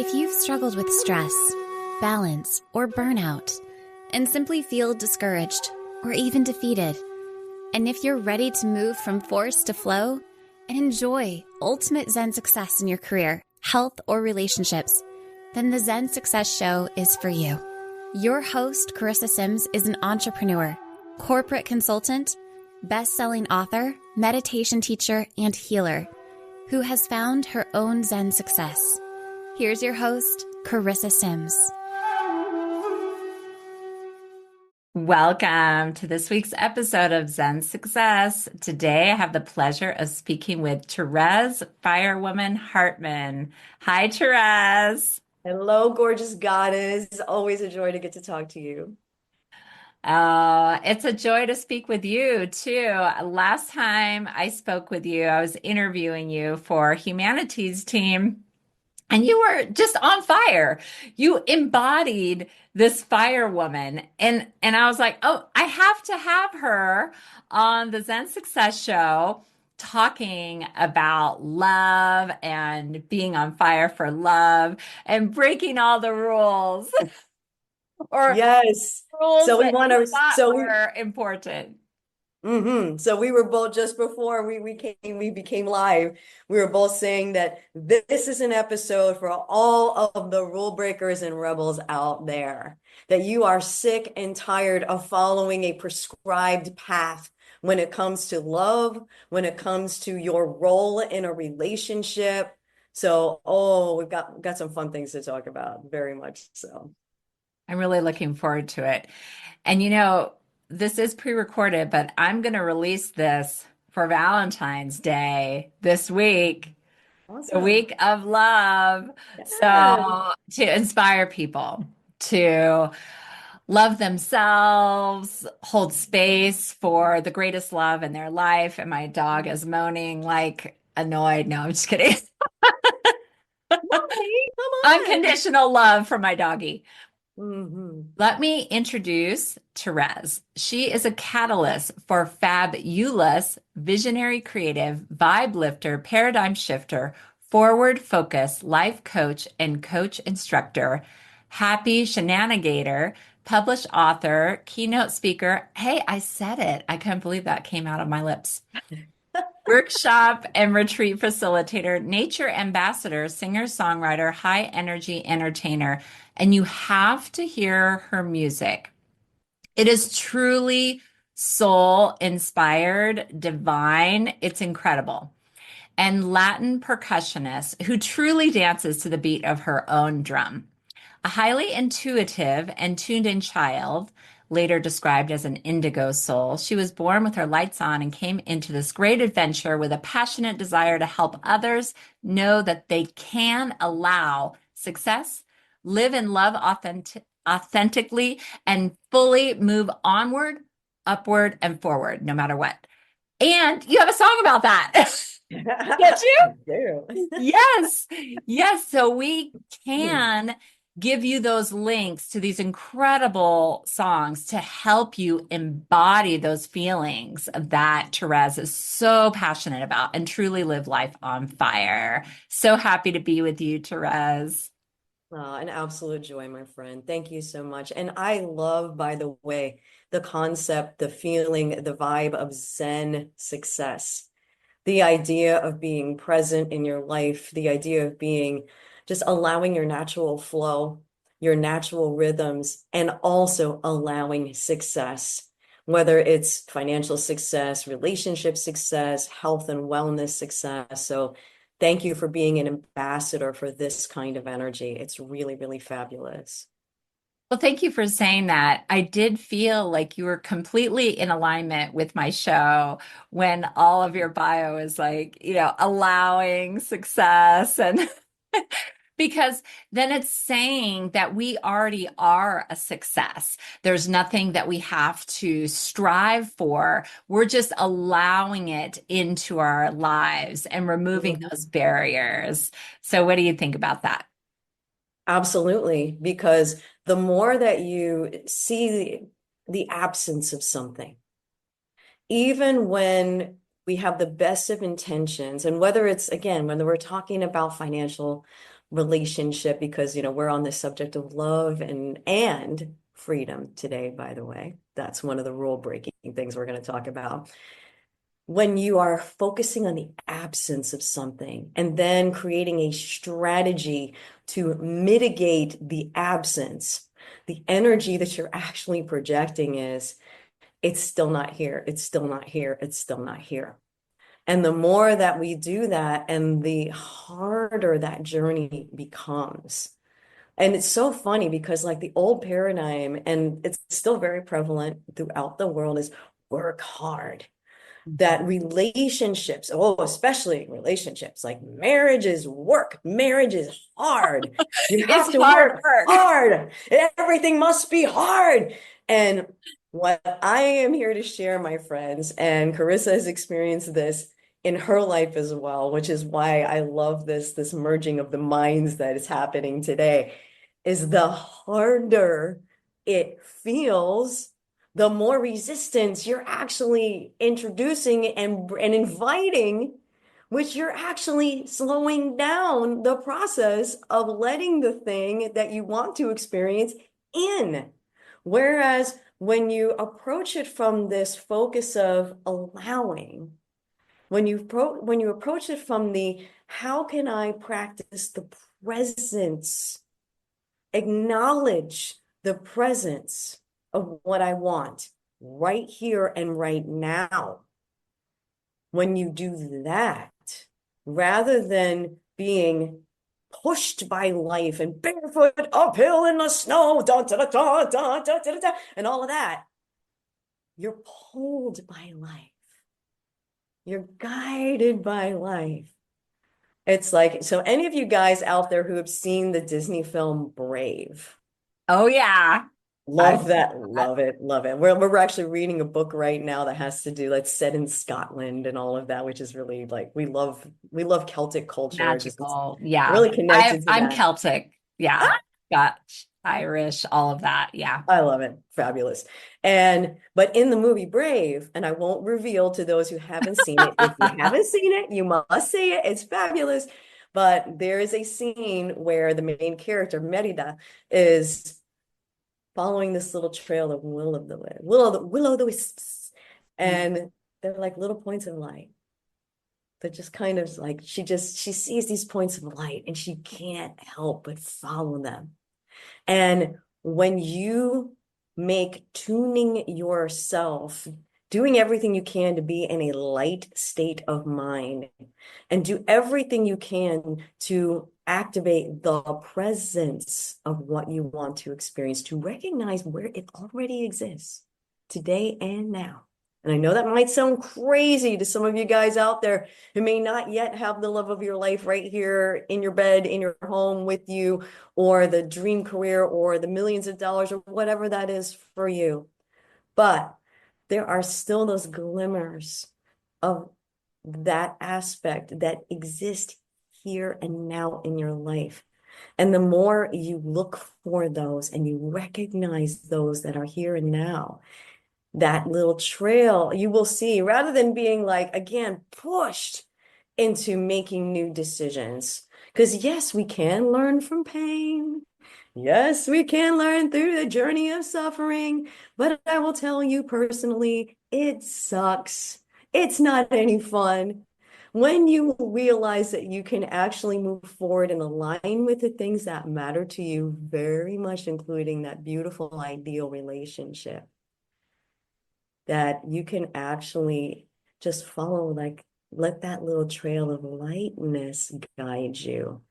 If you've struggled with stress, balance, or burnout, and simply feel discouraged or even defeated, and if you're ready to move from force to flow and enjoy ultimate Zen success in your career, health, or relationships, then the Zen Success Show is for you. Your host, Carissa Sims, is an entrepreneur, corporate consultant, best-selling author, meditation teacher, and healer who has found her own Zen success. Here's your host, Carissa Sims. Welcome to this week's episode of Zen Success. Today, I have the pleasure of speaking with Terez Firewoman Hartman. Hi, Terez. Hello, gorgeous goddess. Always a joy to get to talk to you. It's a joy to speak with you too. Last time I spoke with you, I was interviewing you for HumanityStream, and you were just on fire. You embodied this firewoman. And I was like, oh, I have to have her on the Zen Success Show talking about love and being on fire for love and breaking all the rules. Or yes. rules So we that want you to. thought So were important. So we were both just before we became live. We were both saying that this is an episode for all of the rule breakers and rebels out there. That you are sick and tired of following a prescribed path when it comes to love, when it comes to your role in a relationship. So, we've got some fun things to talk about, very much so. I'm really looking forward to it. And you know, this is pre-recorded, but I'm going to release this for Valentine's Day this week, the Awesome. week of love. Yes. So to inspire people to love themselves, hold space for the greatest love in their life. And my dog is moaning like annoyed. No, I'm just kidding. Mommy, come on. Unconditional love for my doggy. Mm-hmm. Let me introduce Terez. She is a catalyst for fab-YOU-lous, visionary creative, vibe lifter, paradigm shifter, forward focus, life coach, and coach instructor, happy shenanigator, published author, keynote speaker. Hey, I said it. I couldn't believe that came out of my lips. Workshop and retreat facilitator, nature ambassador, singer-songwriter, high-energy entertainer, and you have to hear her music. It is truly soul-inspired, divine. It's incredible. And Latin percussionist who truly dances to the beat of her own drum. A highly intuitive and tuned-in child, later described as an indigo soul, she was born with her lights on and came into this great adventure with a passionate desire to help others know that they can allow success, live and love authentically, and fully move onward, upward, and forward, no matter what. And you have a song about that. Get you? Yes. Yes. So we can give you those links to these incredible songs to help you embody those feelings that Terez is so passionate about and truly live life on fire. So happy to be with you, Terez. An absolute joy, my friend. Thank you so much. And I love, by the way, the concept, the feeling, the vibe of Zen success. The idea of being present in your life, the idea of being just allowing your natural flow, your natural rhythms, and also allowing success, whether it's financial success, relationship success, health and wellness success. So thank you for being an ambassador for this kind of energy. It's really, really fabulous. Well, thank you for saying that. I did feel like you were completely in alignment with my show when all of your bio is like, you know, allowing success and because then it's saying that we already are a success. There's nothing that we have to strive for. We're just allowing it into our lives and removing those barriers. So what do you think about that? Absolutely, because the more that you see the absence of something, even when we have the best of intentions, and whether it's, again, whether we're talking about financial relationship, because, we're on the subject of love and freedom today, by the way. That's one of the rule breaking things we're going to talk about. When you are focusing on the absence of something and then creating a strategy to mitigate the absence, the energy that you're actually projecting is, it's still not here, it's still not here, it's still not here. And the more that we do that, and the harder that journey becomes. And it's so funny because, like, the old paradigm, and it's still very prevalent throughout the world, is work hard. That relationships, especially relationships, like marriage is work, marriage is hard. You have It's to hard work work. hard. Everything must be hard. And what I am here to share, my friends, and Carissa has experienced this in her life as well, which is why I love this merging of the minds that is happening today, is the harder it feels, the more resistance you're actually introducing and inviting, which you're actually slowing down the process of letting the thing that you want to experience in. Whereas when you approach it from this focus of allowing, when you approach it from the, how can I practice the presence, acknowledge the presence of what I want right here and right now. When you do that, rather than being pushed by life and barefoot uphill in the snow, da, da, da, da, da, da, da, da, and all of that, you're pulled by life. You're guided by life. It's like, so any of you guys out there who have seen the Disney film Brave? Oh, yeah. Love that. Love it. Love it. We're actually reading a book right now that has to do, like, set in Scotland and all of that, which is really, like, we love Celtic culture. Just Magical. Yeah. really connected to I'm that. Celtic. Yeah. Scotch, Irish, all of that. Yeah. I love it. Fabulous. But in the movie Brave, and I won't reveal to those who haven't seen it, if you haven't seen it, you must see it. It's fabulous. But there is a scene where the main character, Merida, is following this little trail of will-o'-the-wisps. And they're like little points of light. They're just kind of like, she sees these points of light and she can't help but follow them. And when you make tuning yourself, doing everything you can to be in a light state of mind, and do everything you can to activate the presence of what you want to experience, to recognize where it already exists today and now. And I know that might sound crazy to some of you guys out there who may not yet have the love of your life right here in your bed, in your home with you, or the dream career, or the millions of dollars, or whatever that is for you. But there are still those glimmers of that aspect that exist here and now in your life. And the more you look for those and you recognize those that are here and now, that little trail, you will see, rather than being, like, again, pushed into making new decisions. Because yes, we can learn from pain. Yes, we can learn through the journey of suffering. But I will tell you personally, it sucks. It's not any fun. When you realize that you can actually move forward and align with the things that matter to you, very much including that beautiful ideal relationship, that you can actually just follow, like, let that little trail of lightness guide you.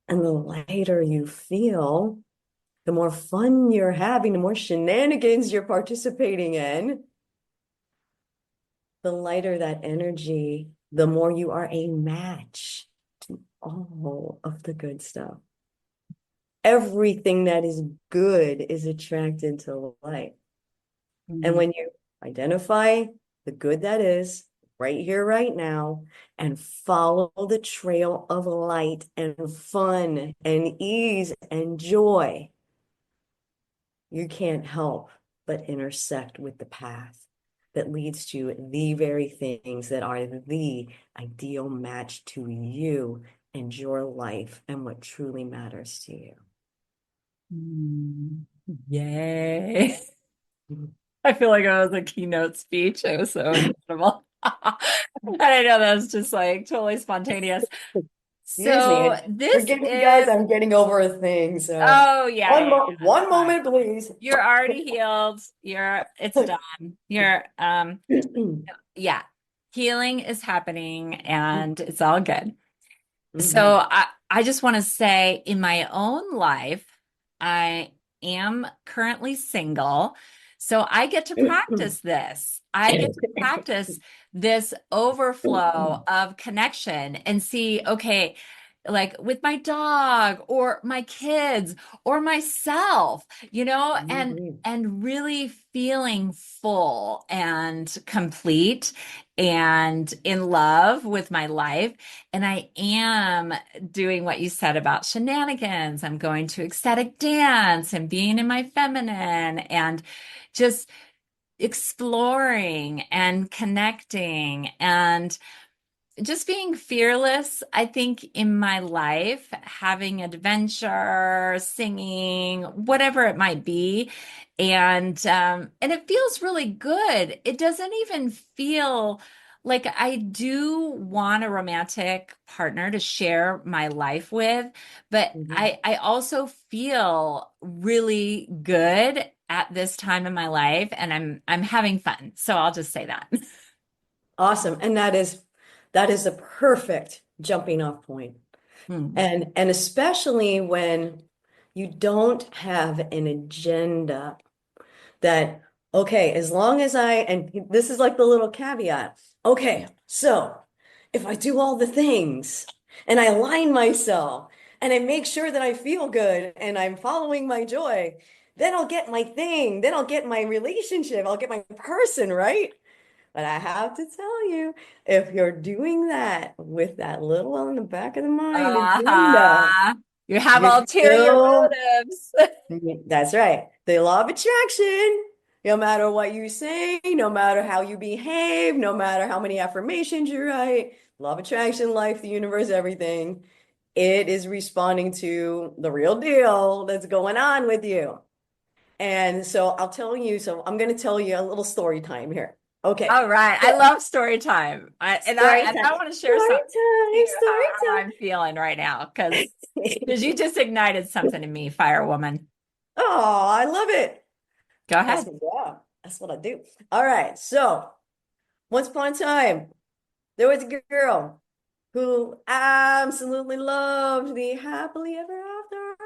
And the lighter you feel, the more fun you're having, the more shenanigans you're participating in, the lighter that energy, the more you are a match to all of the good stuff. Everything that is good is attracted to light. And when you identify the good that is right here, right now, and follow the trail of light and fun and ease and joy, you can't help but intersect with the path that leads to the very things that are the ideal match to you and your life and what truly matters to you. Yay. I feel like it was a keynote speech. It was so incredible. And I know that was just like totally spontaneous. Excuse me. So this Forgive me, guys. is, I'm getting over a thing. So oh yeah, yeah, yeah, that's one fine. moment, please. You're already healed. It's done. Yeah, healing is happening and it's all good. So Mhm. I just want to say in my own life, I am currently single. So I get to practice this. I get to practice this overflow of connection and see, okay, like with my dog or my kids or myself, Mhm. and really feeling full and complete and in love with my life. And I am doing what you said about shenanigans. I'm going to ecstatic dance and being in my feminine and just exploring and connecting and just being fearless, I think, in my life, having adventure, singing, whatever it might be. And it feels really good. It doesn't even feel like I do want a romantic partner to share my life with, but Mhm. I also feel really good at this time in my life and I'm having fun. So I'll just say that. Awesome. And that is a perfect jumping off point. Hmm. And especially when you don't have an agenda that, okay, as long as and this is like the little caveat. Okay, so if I do all the things and I align myself and I make sure that I feel good and I'm following my joy, then I'll get my thing, then I'll get my relationship, I'll get my person, right? But I have to tell you, if you're doing that with that little on the back of the mind agenda, Uh-huh. You have you're ulterior still, motives. that's right. The law of attraction, no matter what you say, no matter how you behave, no matter how many affirmations you write, law of attraction, life, the universe, everything, it is responding to the real deal that's going on with you. And so I'll tell you, so I'm going to tell you a little story time here. Okay. All right. I So, love story time. story I time, want to share story something too, time, how story I'm feeling right now time. because you just ignited something in me, Firewoman. Oh, I love it. Go That's ahead. yeah, that's what I do. All right. So once upon a time, there was a girl who absolutely loved the happily ever after,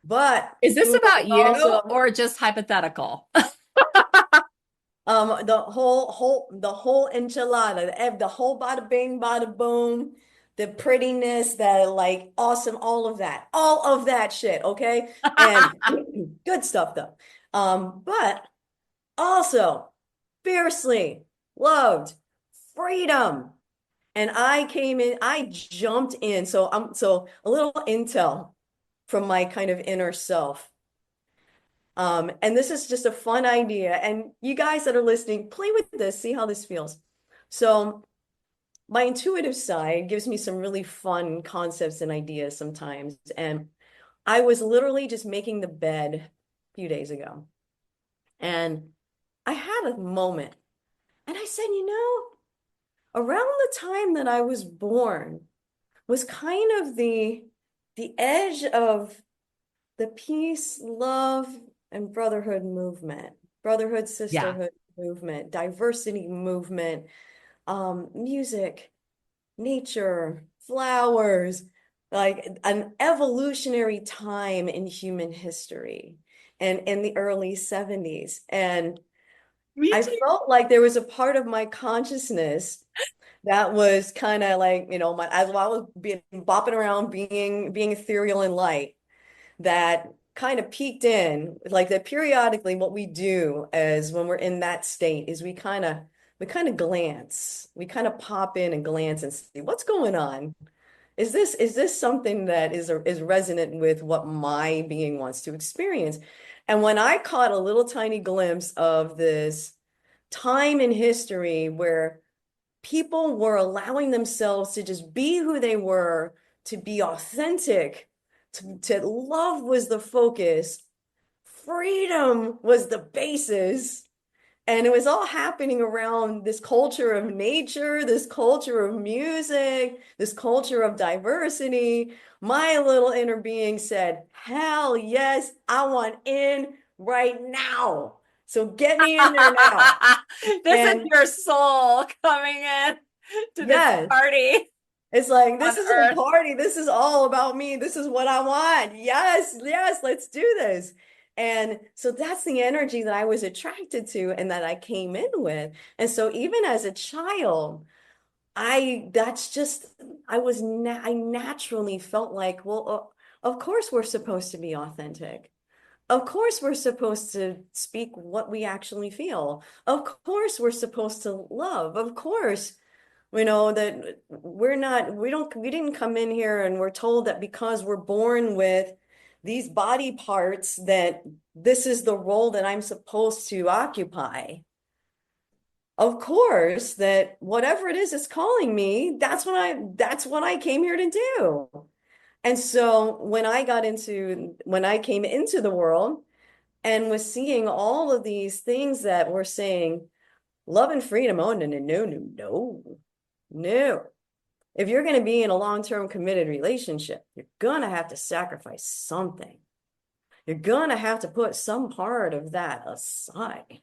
but Is this who about you also or just hypothetical? the whole enchilada, the whole bada bing, bada boom, the prettiness, that like awesome, all of that shit, okay? And good stuff though. But also fiercely loved freedom. And I jumped in. So a little intel from my kind of inner self. And this is just a fun idea. And you guys that are listening, play with this, see how this feels. So my intuitive side gives me some really fun concepts and ideas sometimes. And I was literally just making the bed a few days ago. And I had a moment. And I said, around the time that I was born was kind of the edge of the peace, love, and brotherhood, Yeah. sisterhood movement, diversity movement, music, nature, flowers, like an evolutionary time in human history and in the early 70s. And Me I too. felt like there was a part of my consciousness that was kind of like, as I was being bopping around, being ethereal and light, that kind of peeked in, like that periodically what we do as when we're in that state is we kind of glance, we kind of pop in and glance and see what's going on. Is this something that is resonant with what my being wants to experience? And when I caught a little tiny glimpse of this time in history where people were allowing themselves to just be who they were to be authentic, to love was the focus, freedom was the basis. And it was all happening around this culture of nature, this culture of music, this culture of diversity. My little inner being said, hell yes, I want in right now. So get me in there now. This is And your soul coming in to this yes, party it's like, on this isn't a Earth. party. This is all about me. This is what I want. Yes, yes, let's do this. And so that's the energy that I was attracted to and that I came in with. And so even as a child, that's just, I naturally felt like, well, of course we're supposed to be authentic. Of course we're supposed to speak what we actually feel. Of course we're supposed to love. Of course we know that we didn't come in here and we're told that because we're born with these body parts that this is the role that I'm supposed to occupy. Of course, that whatever it is that's calling me, that's what I came here to do. And so when I came into the world and was seeing all of these things that were saying love and freedom, oh no, no, no, no, no. No. If you're going to be in a long-term committed relationship, you're going to have to sacrifice something. You're going to have to put some part of that aside.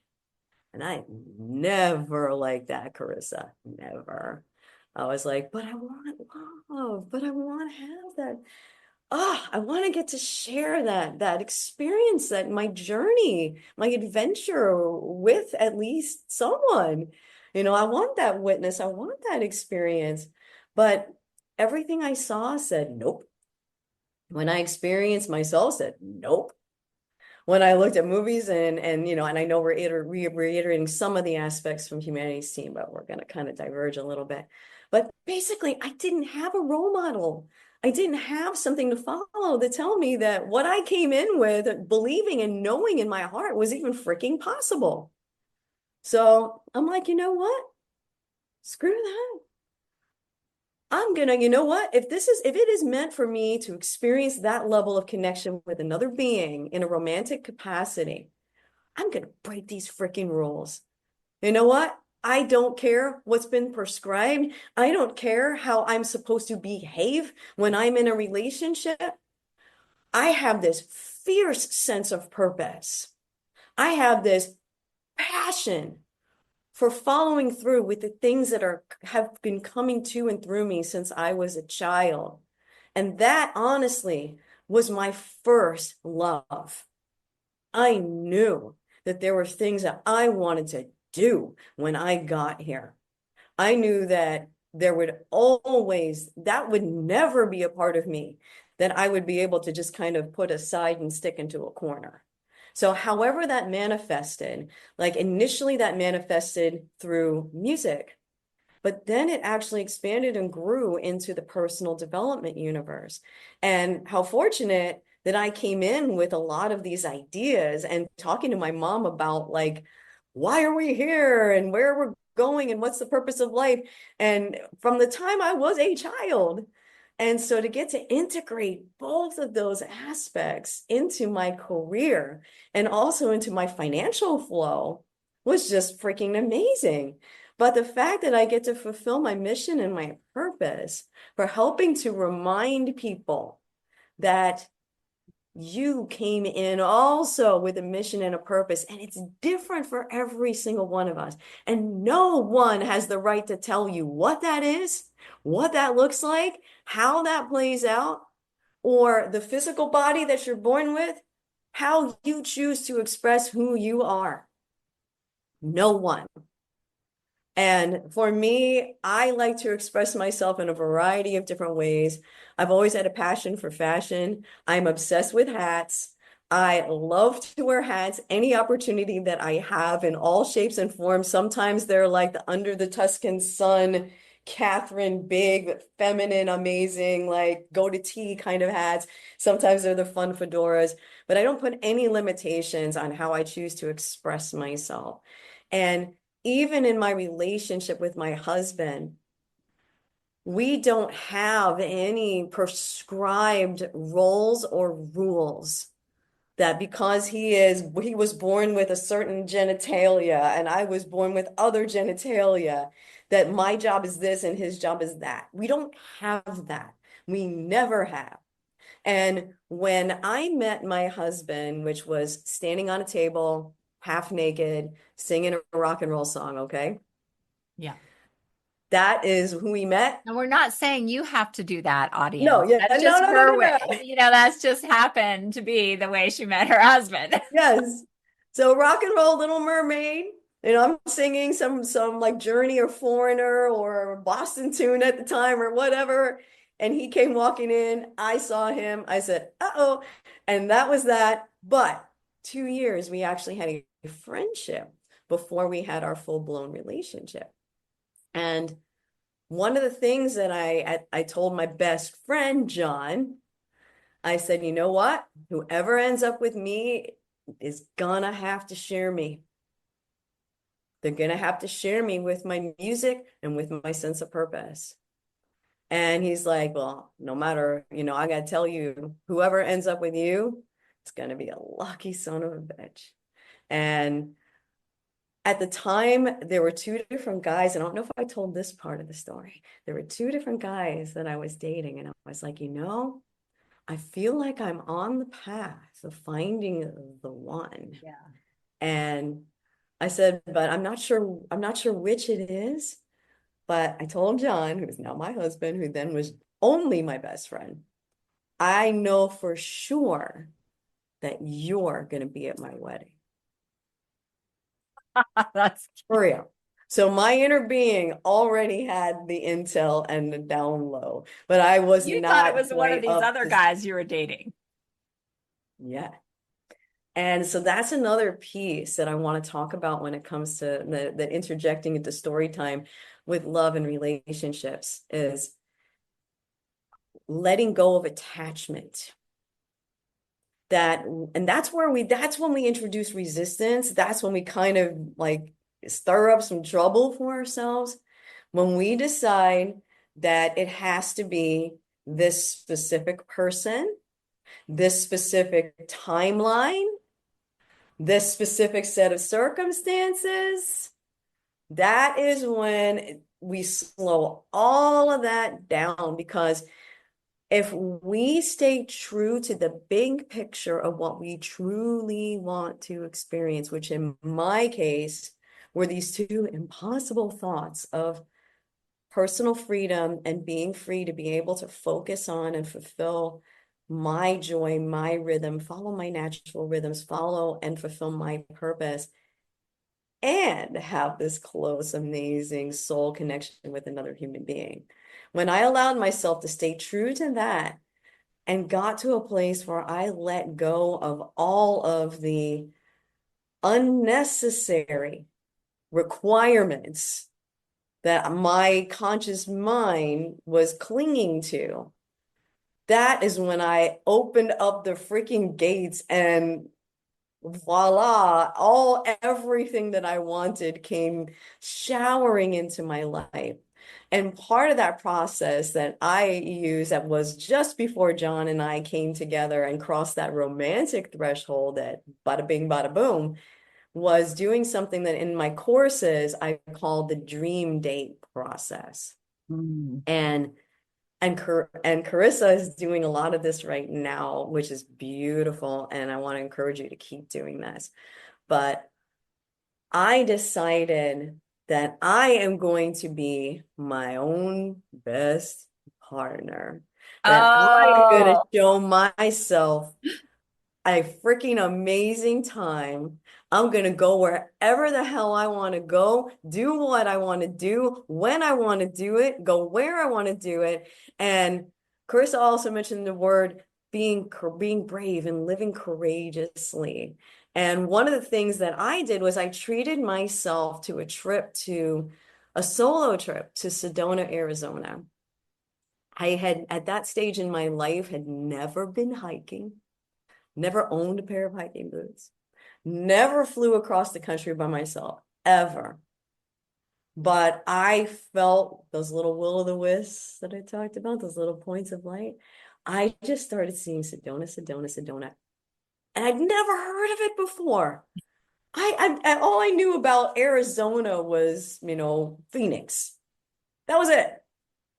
And I never liked that, Carissa. Never. I was like, but I want love, but I want to have that. I want to get to share that experience, that my journey, my adventure with at least someone. I want that witness. I want that experience. But everything I saw said nope. When I experienced myself, said nope. When I looked at movies and I know we're reiterating some of the aspects from HumanityStream, but we're going to kind of diverge a little bit. But basically, I didn't have a role model. I didn't have something to follow to tell me that what I came in with, believing and knowing in my heart, was even freaking possible. So I'm like, you know what? Screw that. I'm gonna, you know what? If it is meant for me to experience that level of connection with another being in a romantic capacity, I'm gonna break these freaking rules. You know what? I don't care what's been prescribed. I don't care how I'm supposed to behave when I'm in a relationship. I have this fierce sense of purpose. I have this passion for following through with the things that have been coming to and through me since I was a child. And that honestly was my first love. I knew that there were things that I wanted to do when I got here. I knew that that would never be a part of me that I would be able to just kind of put aside and stick into a corner. So however that manifested, like initially that manifested through music, but then it actually expanded and grew into the personal development universe. And how fortunate that I came in with a lot of these ideas and talking to my mom about like, why are we here and where we're going and what's the purpose of life? And from the time I was a child. And so to get to integrate both of those aspects into my career and also into my financial flow was just freaking amazing. But the fact that I get to fulfill my mission and my purpose for helping to remind people that you came in also with a mission and a purpose, and it's different for every single one of us. And no one has the right to tell you what that is, what that looks like, how that plays out, or the physical body that you're born with, how you choose to express who you are. No one. And for me, I like to express myself in a variety of different ways. I've always had a passion for fashion. I'm obsessed with hats. I love to wear hats any opportunity that I have in all shapes and forms. Sometimes they're like the under the Tuscan sun, Catherine, big, feminine, amazing, like go to tea kind of hats. Sometimes they're the fun fedoras, but I don't put any limitations on how I choose to express myself. And even in my relationship with my husband, We don't have any prescribed roles or rules that because he was born with a certain genitalia and I was born with other genitalia, that my job is this and his job is that. We don't have that. We never have. And when I met my husband, which was standing on a table, half naked, singing a rock and roll song, okay? Yeah. That is who we met. And we're not saying you have to do that, No, audience. yeah, That's no, just no, no, her no, way. no. That's just happened to be the way she met her husband. Yes. So rock and roll Little Mermaid. I'm singing some like Journey or Foreigner or Boston tune at the time or whatever. And he came walking in. I saw him. I said, uh-oh. And that was that. But 2 years, we actually had a friendship before we had our full-blown relationship. And one of the things that I told my best friend, John, I said, you know what? Whoever ends up with me is gonna have to share me. They're gonna have to share me with my music and with my sense of purpose. And he's like, well, no matter, I gotta tell you, whoever ends up with you, it's gonna be a lucky son of a bitch. And at the time, there were two different guys, and I don't know if I told this part of the story. There were two different guys that I was dating, and I was like, I feel like I'm on the path of finding the one. Yeah. And I said, but I'm not sure which it is. But I told John, who's now my husband, who then was only my best friend, I know for sure that you're going to be at my wedding. That's For real. So my inner being already had the intel and the down low, but I was You thought it not was one of quite these up other to, guys you were dating. yeah. And so that's another piece that I want to talk about when it comes to the interjecting into story time with love and relationships is letting go of attachment. That's when we introduce resistance. That's when we kind of like stir up some trouble for ourselves. When we decide that it has to be this specific person, this specific timeline, this specific set of circumstances, that is when we slow all of that down, because if we stay true to the big picture of what we truly want to experience, which in my case were these two impossible thoughts of personal freedom and being free to be able to focus on and fulfill my joy, my rhythm, follow my natural rhythms, follow and fulfill my purpose, and have this close, amazing soul connection with another human being. When I allowed myself to stay true to that and got to a place where I let go of all of the unnecessary requirements that my conscious mind was clinging to, that is when I opened up the freaking gates, and voila, everything that I wanted came showering into my life. And part of that process that I use, that was just before John and I came together and crossed that romantic threshold at bada bing, bada boom, was doing something that in my courses I call the dream date process. Mm. And Carissa is doing a lot of this right now, which is beautiful. And I want to encourage you to keep doing this. But I decided that I am going to be my own best partner, that I'm going to Oh, show myself a freaking amazing time. I'm going to go wherever the hell I want to go, do what I want to do, when I want to do it, go where I want to do it. And Carissa also mentioned the word being brave and living courageously. And one of the things that I did was I treated myself to a solo trip to Sedona, Arizona. I had, at that stage in my life, had never been hiking, never owned a pair of hiking boots, never flew across the country by myself, ever. But I felt those little will-o'-the-wisps that I talked about, those little points of light. I just started seeing Sedona, Sedona, Sedona. And I'd never heard of it before. All I knew about Arizona was, Phoenix. That was it.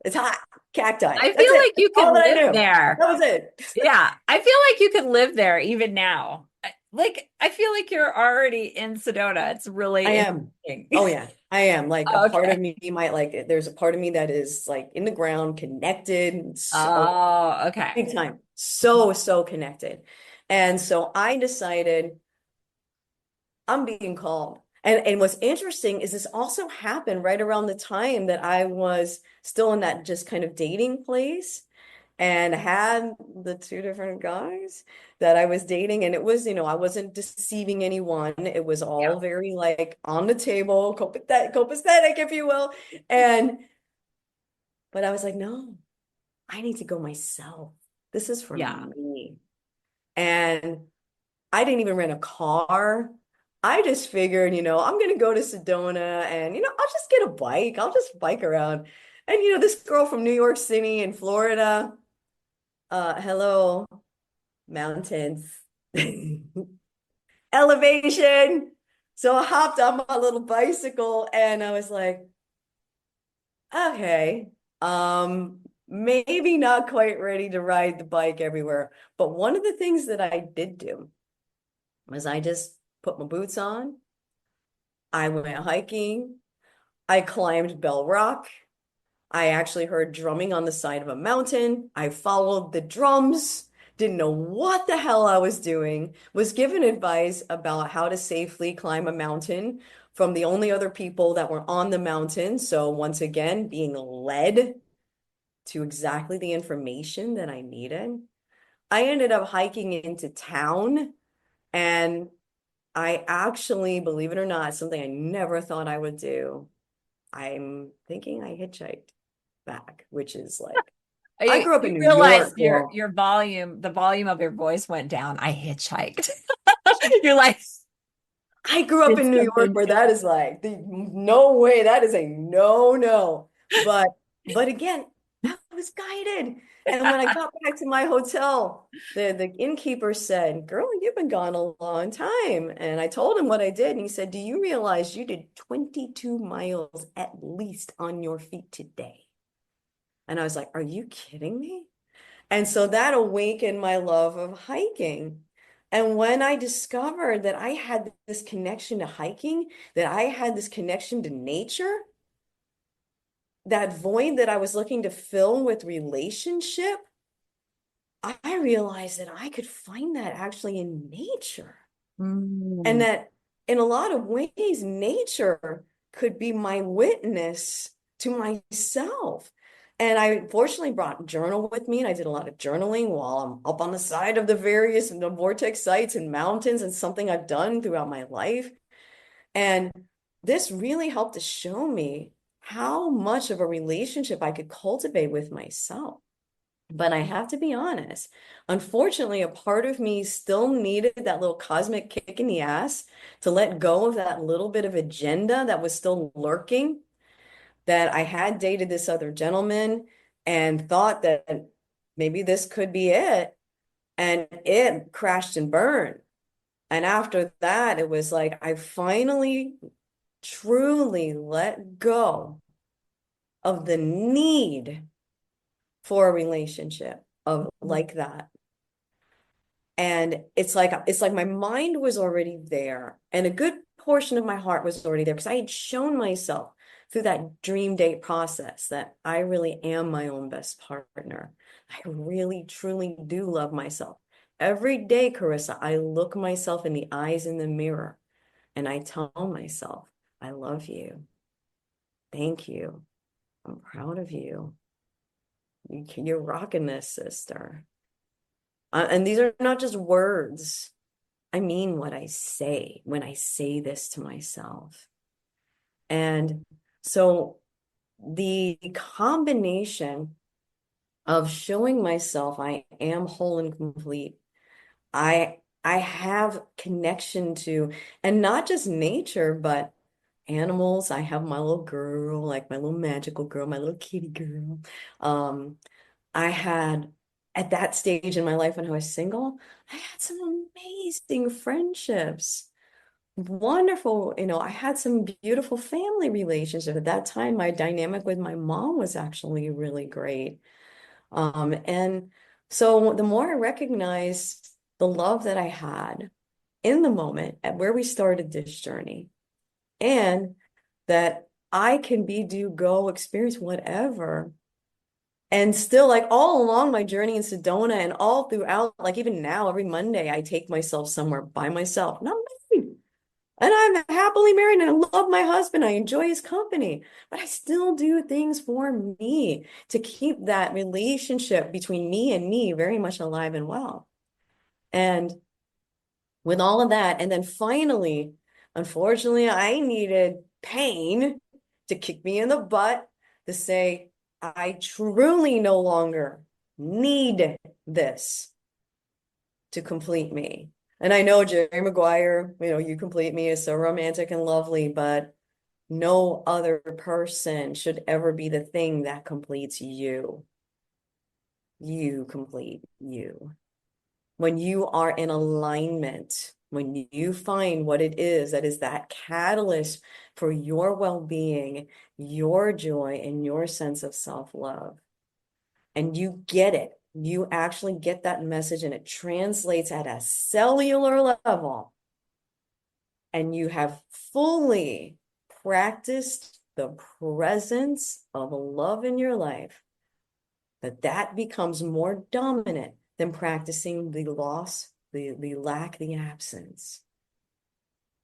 It's hot, cacti. I That's feel it. like That's you could all that I live knew. there. That was it. Yeah, I feel like you could live there even now. Like, I feel like you're already in Sedona. It's I really am. interesting. Oh yeah, I am. Like a Oh, part of okay. me might like there's a part of me that is like in the ground, connected, so Oh, okay. big time. So connected. And so I decided I'm being called. And what's interesting is this also happened right around the time that I was still in that just kind of dating place and had the two different guys that I was dating. And it was, I wasn't deceiving anyone. It was Yeah. all very like on the table, copacetic, if you will. And but I was like, no, I need to go myself. This is for Yeah. me. And I didn't even rent a car. I just figured, I'm going to go to Sedona and, I'll just get a bike. I'll just bike around. And, this girl from New York City and Florida, hello, mountains, elevation. So I hopped on my little bicycle and I was like, okay, maybe not quite ready to ride the bike everywhere. But one of the things that I did do was I just put my boots on. I went hiking. I climbed Bell Rock. I actually heard drumming on the side of a mountain. I followed the drums, didn't know what the hell I was doing, was given advice about how to safely climb a mountain from the only other people that were on the mountain. So once again, being led to exactly the information that I needed. I ended up hiking into town and I actually, believe it or not, something I never thought I would do. I'm thinking I hitchhiked back, which is like, I grew up You in New realize York, girl. your volume, the volume of your voice went down. I hitchhiked. You're like, I grew up did in New York something where that is like, no way, that is a no. But again, I was guided. And when I got back to my hotel, the innkeeper said, girl, you've been gone a long time. And I told him what I did. And he said, do you realize you did 22 miles at least on your feet today? And I was like, are you kidding me? And so that awakened my love of hiking. And when I discovered that I had this connection to hiking, that I had this connection to nature, that void that I was looking to fill with relationship, I realized that I could find that actually in nature. And Mm. that in a lot of ways, nature could be my witness to myself. And I fortunately brought a journal with me, and I did a lot of journaling while I'm up on the side of the various vortex sites and mountains, and something I've done throughout my life. And this really helped to show me how much of a relationship I could cultivate with myself. But I have to be honest, unfortunately, a part of me still needed that little cosmic kick in the ass to let go of that little bit of agenda that was still lurking, that I had dated this other gentleman and thought that maybe this could be it. And it crashed and burned. And after that, it was like I finally truly let go of the need for a relationship of like that. And it's like my mind was already there, and a good portion of my heart was already there because I had shown myself through that dream date process that I really am my own best partner. I really truly do love myself. Every day, Carissa, I look myself in the eyes in the mirror and I tell myself, I love you. Thank you. I'm proud of you. You're rocking this, sister. And these are not just words. I mean what I say when I say this to myself. And so the combination of showing myself I am whole and complete, I have connection to, and not just nature, but animals. I have my little girl, like my little magical girl, my little kitty girl. I had at that stage in my life when I was single, I had some amazing friendships. Wonderful, I had some beautiful family relationships. At that time, my dynamic with my mom was actually really great. And so the more I recognized the love that I had in the moment at where we started this journey, and that I can be, do, go, experience whatever. And still, like all along my journey in Sedona and all throughout, like even now, every Monday, I take myself somewhere by myself. And I'm married. And I'm happily married and I love my husband. I enjoy his company, but I still do things for me to keep that relationship between me and me very much alive and well. And with all of that, and then finally, unfortunately, I needed pain to kick me in the butt to say, I truly no longer need this to complete me. And I know Jerry Maguire, you complete me is so romantic and lovely, but no other person should ever be the thing that completes you. You complete you. When you are in alignment, when you find what it is that is that catalyst for your well-being, your joy, and your sense of self-love, and you get it, you actually get that message and it translates at a cellular level, and you have fully practiced the presence of love in your life, that becomes more dominant than practicing the loss, the lack, the absence.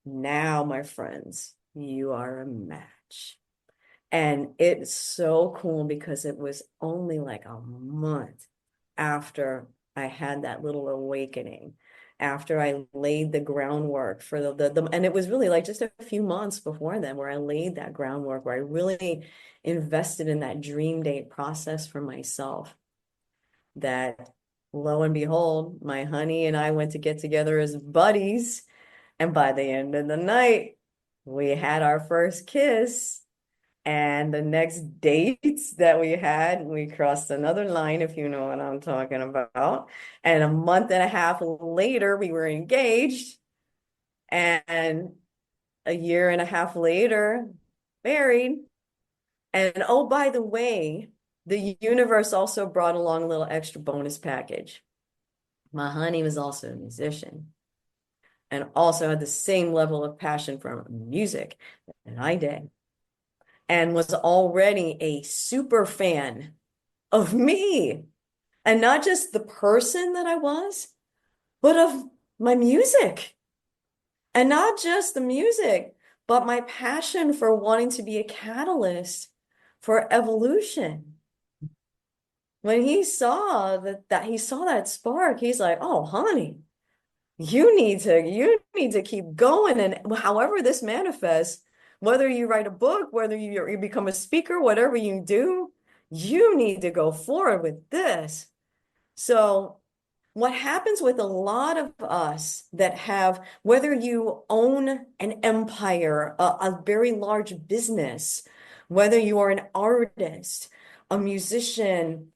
Now, my friends, you are a match. And it's so cool because it was only like a month after I had that little awakening, after I laid the groundwork for and it was really like just a few months before then where I laid that groundwork, where I really invested in that dream date process for myself, that lo and behold, my honey and I went to get together as buddies. And by the end of the night, we had our first kiss. And the next dates that we had, we crossed another line, if you know what I'm talking about. And a month and a half later, we were engaged. And a year and a half later, married. And oh, by the way, the universe also brought along a little extra bonus package. My honey was also a musician and also had the same level of passion for music that I did, and was already a super fan of me. And not just the person that I was, but of my music. And not just the music, but my passion for wanting to be a catalyst for evolution. When he saw that he saw that spark, he's like, "Oh, honey, you need to keep going." And however this manifests, whether you write a book, whether you become a speaker, whatever you do, you need to go forward with this. So what happens with a lot of us that have, whether you own an empire, a very large business, whether you are an artist, a musician,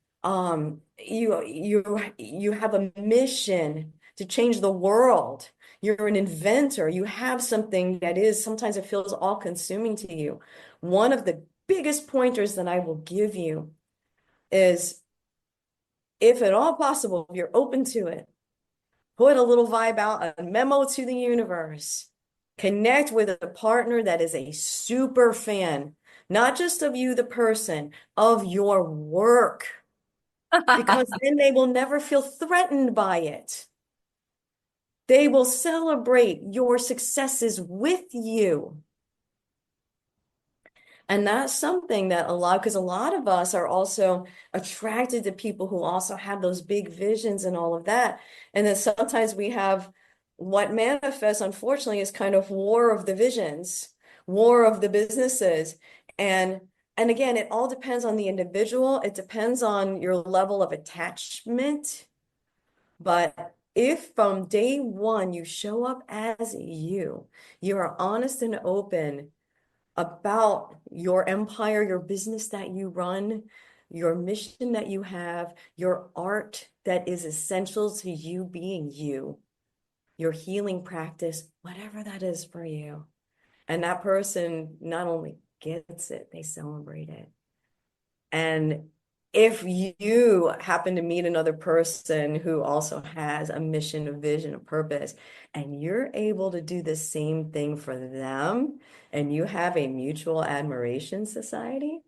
you have a mission to change the world. You're an inventor. You have something that is, sometimes it feels all consuming to you. One of the biggest pointers that I will give you is, if at all possible, if you're open to it, put a little vibe out, a memo to the universe. Connect with a partner that is a super fan, not just of you, the person, of your work, because then they will never feel threatened by it. They will celebrate your successes with you. And that's something that because a lot of us are also attracted to people who also have those big visions and all of that. And then sometimes we have what manifests, unfortunately, is kind of war of the visions, war of the businesses. And again, it all depends on the individual. It depends on your level of attachment. But if from day one you show up as you are honest and open, about your empire, your business that you run, your mission that you have, your art that is essential to you being you, your healing practice, whatever that is for you. And that person not only gets it, they celebrate it. And if you happen to meet another person who also has a mission, a vision, a purpose, and you're able to do the same thing for them, and you have a mutual admiration society,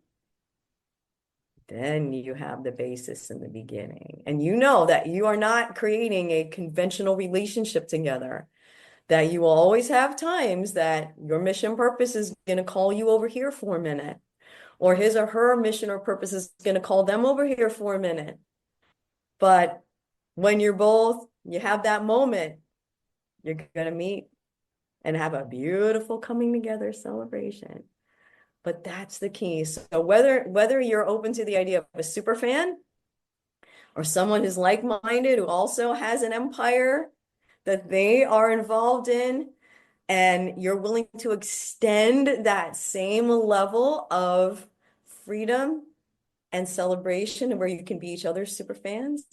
then you have the basis in the beginning. And you know that you are not creating a conventional relationship together, that you will always have times that your mission purpose is going to call you over here for a minute, or his or her mission or purpose is going to call them over here for a minute. But when you're both, you have that moment, you're going to meet and have a beautiful coming together celebration. But that's the key. So whether you're open to the idea of a super fan or someone who's like-minded who also has an empire that they are involved in, and you're willing to extend that same level of freedom and celebration where you can be each other's super fans,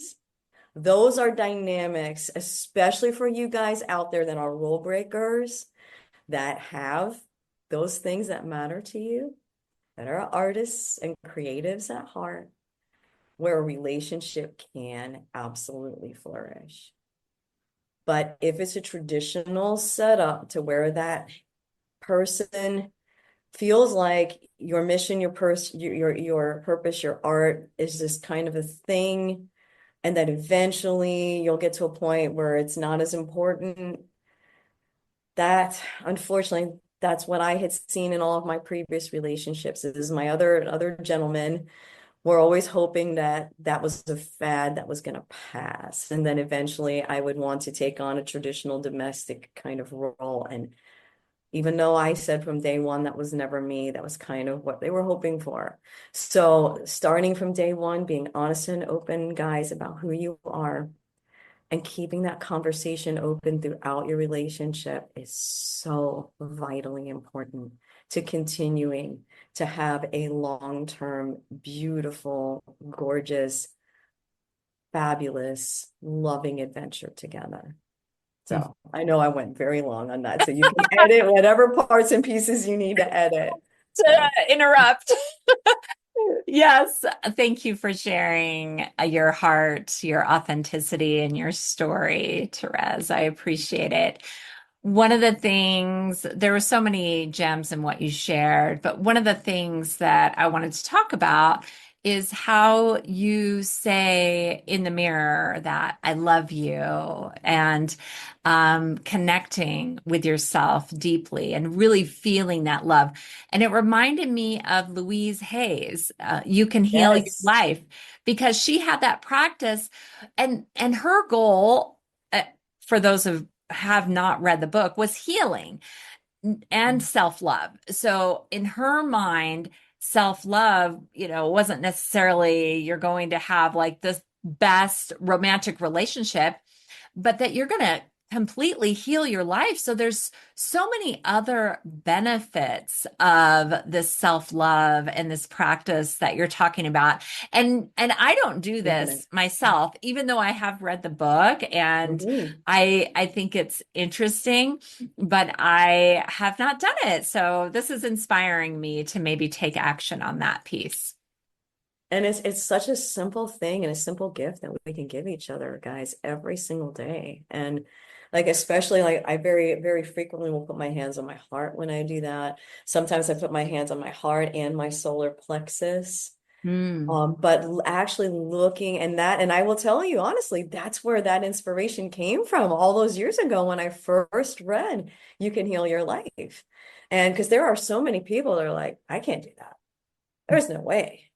those are dynamics, especially for you guys out there that are rule breakers, that have those things that matter to you, that are artists and creatives at heart, where a relationship can absolutely flourish. But if it's a traditional setup to where that person feels like your mission, your purpose, your art is just kind of a thing, and that eventually you'll get to a point where it's not as important, that unfortunately, that's what I had seen in all of my previous relationships. Is my other gentlemen were always hoping that that was a fad that was going to pass. And then eventually I would want to take on a traditional domestic kind of role. And even though I said from day one, that was never me, that was kind of what they were hoping for. So starting from day one, being honest and open, guys, about who you are, and keeping that conversation open throughout your relationship is so vitally important to continuing to have a long-term, beautiful, gorgeous, fabulous, loving adventure together. So I know I went very long on that. So you can edit whatever parts and pieces you need to edit. To interrupt. Yes, thank you for sharing your heart, your authenticity, and your story, Terez. I appreciate it. One of the things, there were so many gems in what you shared, but one of the things that I wanted to talk about is how you say in the mirror that I love you, and connecting with yourself deeply and really feeling that love. And it reminded me of Louise Hayes, You Can Heal Your Yes. Life, because she had that practice, and her goal, for those of have not read the book, was healing and self-love. So in her mind, self-love, wasn't necessarily you're going to have like the best romantic relationship, but that you're going to completely heal your life. So there's so many other benefits of this self-love and this practice that you're talking about. And I don't do this myself, even though I have read the book, and I think it's interesting, but I have not done it. So this is inspiring me to maybe take action on that piece. And it's such a simple thing and a simple gift that we can give each other, guys, every single day. And like, especially like I very, very frequently will put my hands on my heart when I do that. Sometimes I put my hands on my heart and my solar plexus. But actually looking and I will tell you honestly, that's where that inspiration came from all those years ago when I first read You Can Heal Your Life. And because there are so many people that are like, I can't do that. There's no way.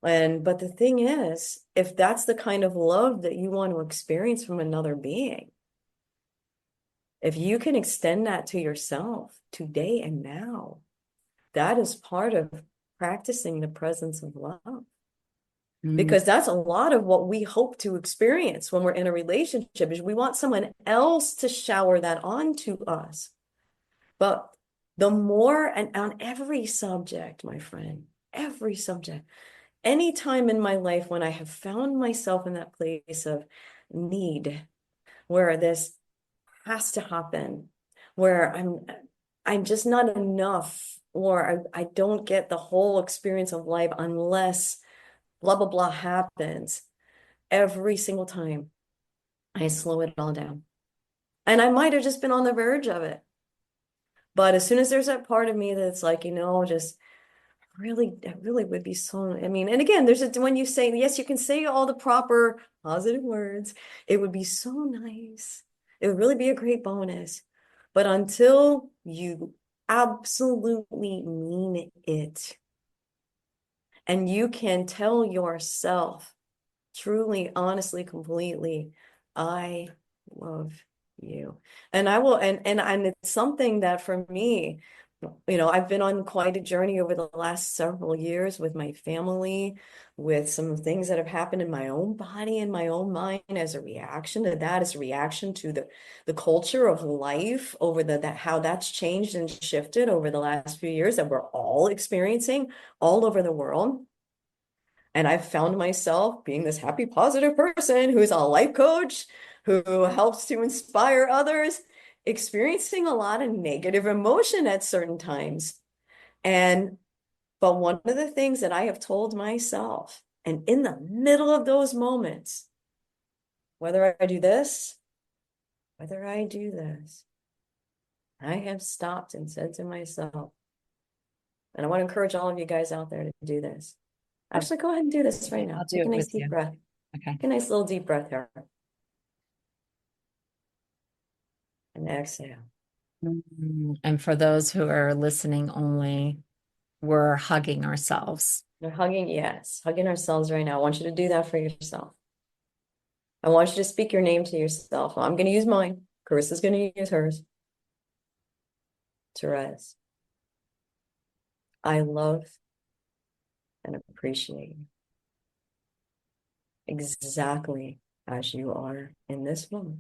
But the thing is, if that's the kind of love that you want to experience from another being, if you can extend that to yourself today and now, that is part of practicing the presence of love. Because that's a lot of what we hope to experience when we're in a relationship, is we want someone else to shower that onto us. But the more, and on every subject, my friend, every subject, any time in my life when I have found myself in that place of need, where this has to happen, where I'm just not enough, or I don't get the whole experience of life unless blah, blah, blah happens, every single time I slow it all down. And I might have just been on the verge of it. But as soon as there's that part of me that's like, just really, it really would be so, I mean, and again, when you say, yes, you can say all the proper positive words, it would be so nice. It would really be a great bonus. But until you absolutely mean it, and you can tell yourself truly, honestly, completely, I love you. And I will, and it's something that for me, I've been on quite a journey over the last several years with my family, with some things that have happened in my own body and my own mind as a reaction to that, as a reaction to the culture of life over how that's changed and shifted over the last few years that we're all experiencing all over the world. And I've found myself being this happy, positive person who's a life coach, who helps to inspire others, experiencing a lot of negative emotion at certain times. But one of the things that I have told myself, and in the middle of those moments, whether I do this, whether I do this, I have stopped and said to myself, and I want to encourage all of you guys out there to do this. Actually, go ahead and do this right now. I'll do Take it a nice with deep you. breath. Okay. Take a nice little deep breath here. And exhale. And for those who are listening only, we're hugging ourselves. We're hugging, yes, hugging ourselves right now. I want you to do that for yourself. I want you to speak your name to yourself. I'm going to use mine. Carissa's going to use hers. Terez, I love and appreciate you exactly as you are in this moment.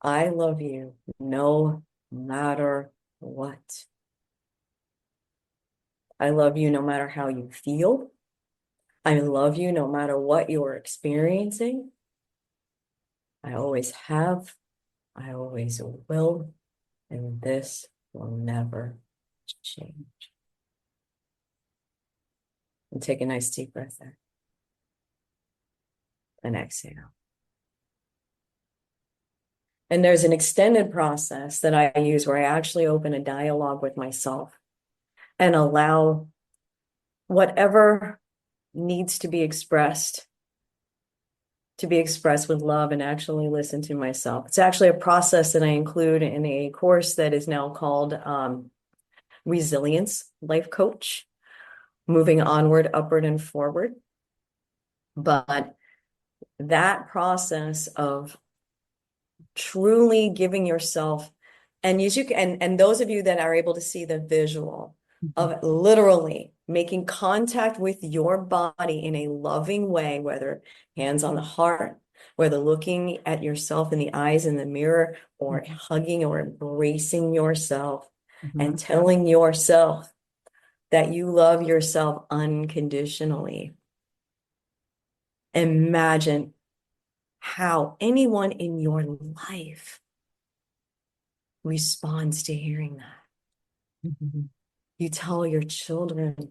I love you no matter what. I love you no matter how you feel. I love you no matter what you're experiencing. I always have. I always will. And this will never change. And take a nice deep breath there. And exhale. And there's an extended process that I use where I actually open a dialogue with myself and allow whatever needs to be expressed with love, and actually listen to myself. It's actually a process that I include in a course that is now called Resilience Life Coach, moving onward, upward, and forward. But that process of truly giving yourself, and those of you that are able to see the visual of literally making contact with your body in a loving way, whether hands on the heart, whether looking at yourself in the eyes in the mirror, or hugging or embracing yourself and telling yourself that you love yourself unconditionally. Imagine how anyone in your life responds to hearing that. You tell your children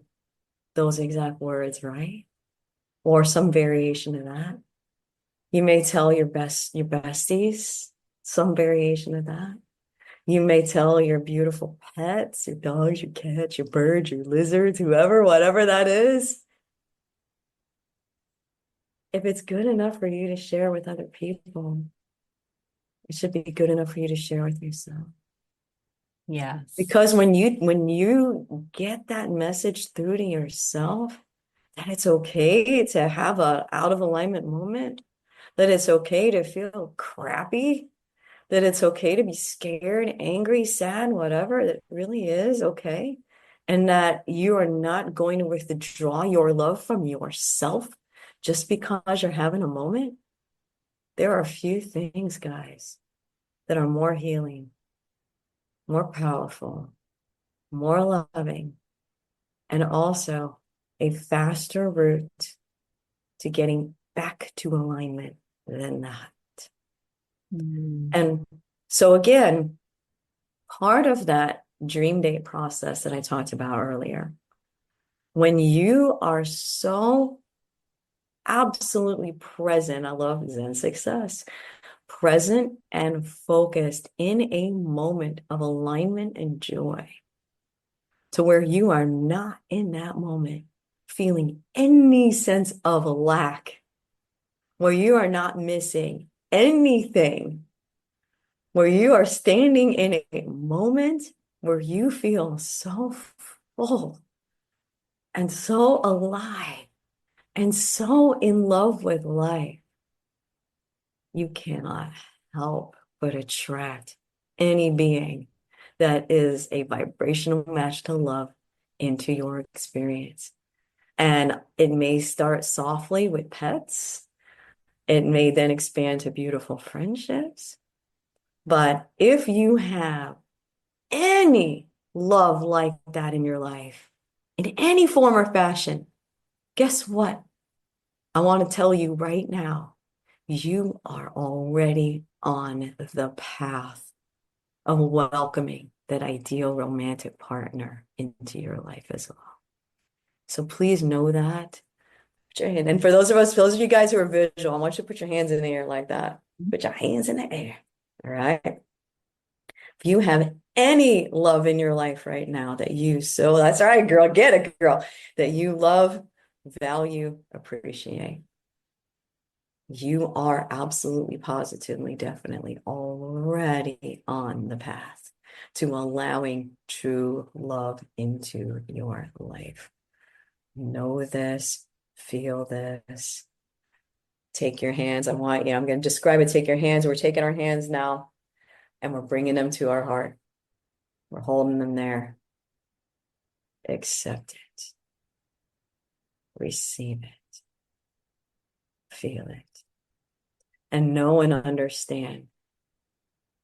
those exact words, right? Or some variation of that. You may tell your besties some variation of that. You may tell your beautiful pets, your dogs, your cats, your birds, your lizards, whoever, whatever that is. If it's good enough for you to share with other people, it should be good enough for you to share with yourself. Yes. Because when you get that message through to yourself, that it's okay to have a out of alignment moment, that it's okay to feel crappy, that it's okay to be scared, angry, sad, whatever, that really is okay. And that you are not going to withdraw your love from yourself just because you're having a moment. There are a few things, guys, that are more healing, more powerful, more loving, and also a faster route to getting back to alignment than that. Mm. And so again, part of that dream date process that I talked about earlier, when you are so absolutely present, I love Zen success, present and focused in a moment of alignment and joy, to where you are not in that moment feeling any sense of lack, where you are not missing anything, where you are standing in a moment where you feel so full and so alive and so in love with life, you cannot help but attract any being that is a vibrational match to love into your experience. And it may start softly with pets. It may then expand to beautiful friendships. But if you have any love like that in your life, in any form or fashion, guess what? I want to tell you right now, you are already on the path of welcoming that ideal romantic partner into your life as well. So please know that. Put your hand. And for those of you guys who are visual, I want you to put your hands in the air like that. Put your hands in the air. All right. If you have any love in your life right now that you, so that's right, girl, get it, girl, that you love, value, appreciate, you are absolutely, positively, definitely already on the path to allowing true love into your life. Know this, feel this. Take your hands. I'm going to describe it. Take your hands. We're taking our hands now and we're bringing them to our heart. We're holding them there. Accept it. Receive it. Feel it. And know and understand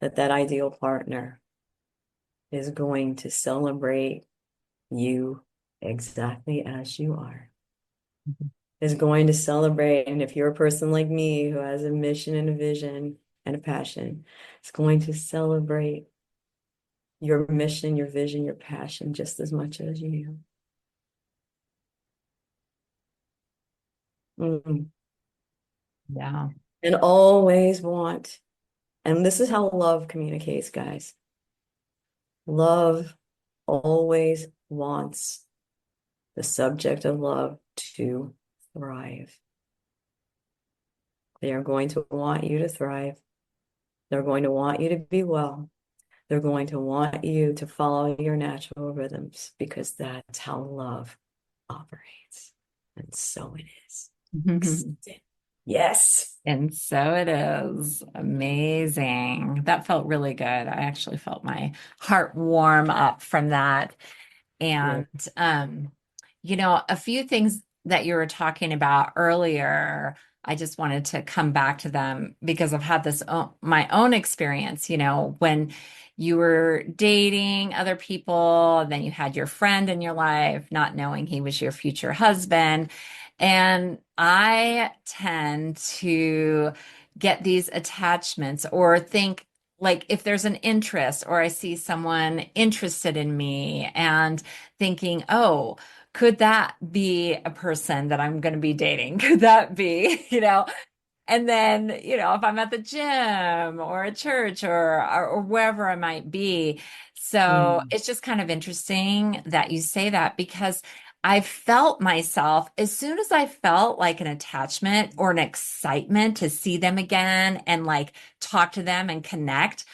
that that ideal partner is going to celebrate you exactly as you are. Is going to celebrate. And if you're a person like me who has a mission and a vision and a passion, it's going to celebrate your mission, your vision, your passion just as much as you. Mm. Yeah. And always want, and this is how love communicates, guys. Love always wants the subject of love to thrive. They are going to want you to thrive. They're going to want you to be well. They're going to want you to follow your natural rhythms because that's how love operates. And so it is. Accept it. Yes. And so it is. Amazing. That felt really good. I actually felt my heart warm up from that. Yeah. And, a few things that you were talking about earlier, I just wanted to come back to them because I've had my own experience, when you were dating other people, then you had your friend in your life, not knowing he was your future husband. And I tend to get these attachments or think like if there's an interest or I see someone interested in me and thinking, oh, could that be a person that I'm going to be dating? Could that be, And then, if I'm at the gym or at church or wherever I might be. So Mm. it's just kind of interesting that you say that because I felt myself as soon as I felt like an attachment or an excitement to see them again and like talk to them and connect,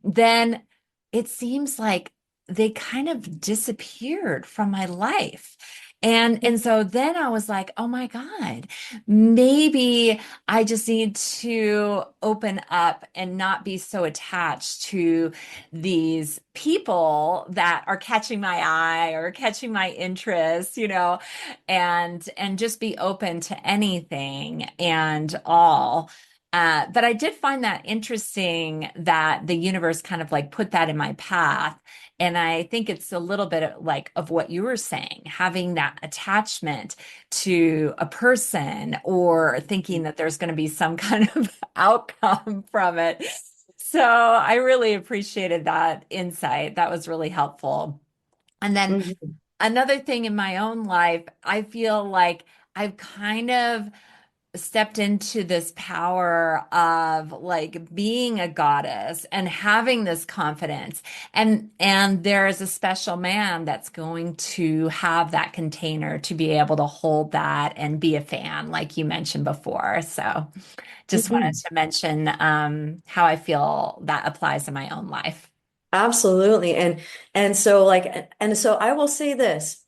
then it seems like they kind of disappeared from my life. And so then I was like, oh my God, maybe I just need to open up and not be so attached to these people that are catching my eye or catching my interest, and just be open to anything and all. But I did find that interesting that the universe kind of like put that in my path. And I think it's a little bit like of what you were saying, having that attachment to a person or thinking that there's going to be some kind of outcome from it. So I really appreciated that insight. That was really helpful. And then Mhm. another thing in my own life, I feel like I've kind of stepped into this power of like being a goddess and having this confidence, and there's a special man that's going to have that container to be able to hold that and be a fan like you mentioned before. So just wanted Mhm. to mention how I feel that applies in my own life. Absolutely. And so like and so I will say this.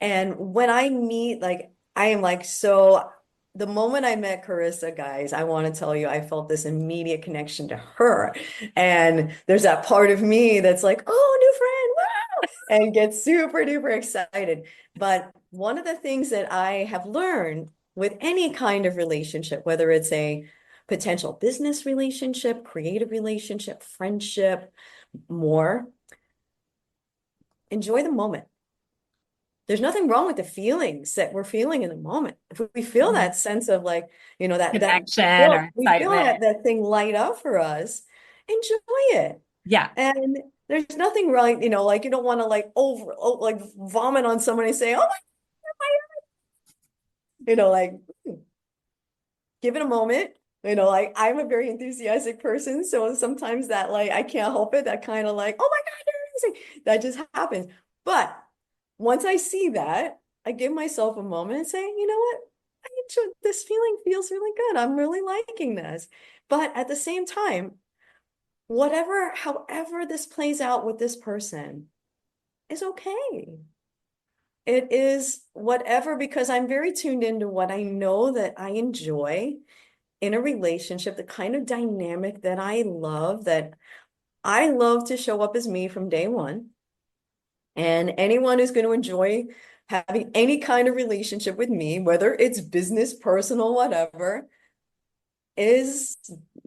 And when I meet like I am like so the moment I met Carissa, guys, I want to tell you I felt this immediate connection to her. And there's that part of me that's like, "Oh, new friend." Wow, and gets super duper excited. But one of the things that I have learned with any kind of relationship, whether it's a potential business relationship, creative relationship, friendship, more, enjoy the moment. There's nothing wrong with the feelings that we're feeling in the moment. If we feel Mhm. that sense of like, you know, that Connection or well, we feel excitement. that thing light up for us, enjoy it. Yeah. And there's nothing wrong, you know, like you don't want to like like vomit on someone and say, oh you know, like give it a moment. You know, like I'm a very enthusiastic person, so sometimes that like I can't help it. That kind of like, oh my God, you're amazing. That just happens. But once I see that, I give myself a moment and say, you know what? I enjoy this feeling feels really good. I'm really liking this. But at the same time, however this plays out with this person is okay. It is whatever, because I'm very tuned into what I know that I enjoy in a relationship, the kind of dynamic that I love to show up as me from day one. And anyone who's going to enjoy having any kind of relationship with me, whether it's business, personal, whatever, is